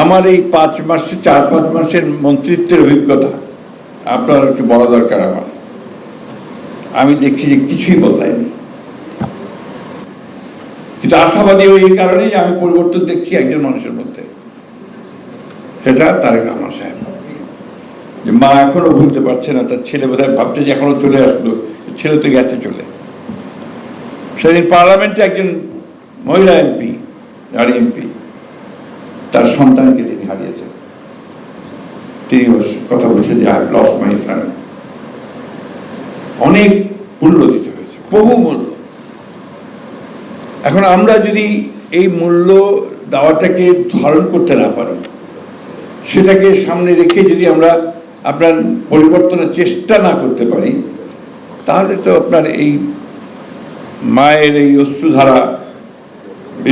আমার এই 5 মাসে 4-5 মাসের মন্ত্রিত্বের অভিজ্ঞতা আপনার একটু বলা দরকার। আমি দেখছি যে কিছুই বদলায়নি, কিন্তু আশাবাদী এই কারণেই যে আমি পরিবর্তন দেখছি একজন মানুষের মধ্যে, সেটা তারেক রহমান সাহেব। যে মা এখনো ভুলতে পারছে না, তার ছেলে বোধহয় ভাবছে যে এখনো চলে আসলো, ছেলে তো গেছে চলে। সেদিন পার্লামেন্টে একজন মহিলা এমপি, নারী এমপি, তার সন্তানকে তিনি হারিয়েছেন। তিনি কথা বলছেন যে আই হ্যাভ লস্ট মাই সন। অনেক মূল্য দিতে হয়েছে, বহু মূল্য। এখন আমরা যদি এই মূল্য দেওয়াটাকে ধারণ করতে না পারি, সেটাকে সামনে রেখে যদি আমরা আপনার পরিবর্তনের চেষ্টা না করতে পারি, তাহলে তো আপনার এই মায়ের এই অশ্রুধারা,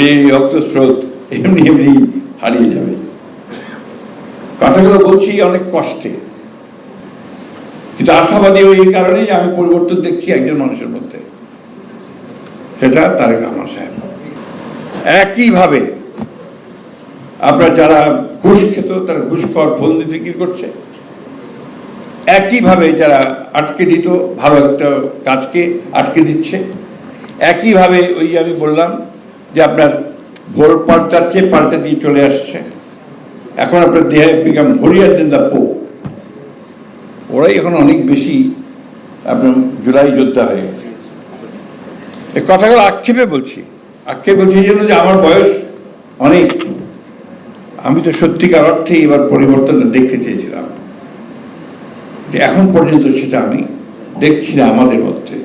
এই রক্তস্রোত এমনি এমনি হারিয়ে যাবে। কথাগুলো বলছি অনেক কষ্টে, কিন্তু আশাবাদী এই কারণেই যে আমি পরিবর্তন দেখছি একজন মানুষের মধ্যে, সেটা তারেক রহমান সাহেব। একইভাবে আপনার যারা ঘুষ খেত, তারা ঘুষ খাওয়ার ফোন দিতে কি করছে, একইভাবে যারা আটকে দিত ভালো একটা কাজকে আটকে দিচ্ছে, একইভাবে ওই যে আমি বললাম যে আপনার ভোল পাল্টাচ্ছে, পাল্টে দিয়ে চলে আসছে। এখন আপনার দেহে বিকাম হরিয়ার দেন দা পো, ওরাই এখন অনেক বেশি আপনার জুলাই যোদ্ধা হয়ে গেছে। এই কথাগুলো আক্ষেপে বলছি এই জন্য যে আমার বয়স অনেক, আমি তো সত্যিকার অর্থে এবার পরিবর্তনটা দেখতে চেয়েছিলাম, এখন পর্যন্ত সেটা আমি দেখছি না আমাদের মধ্যে।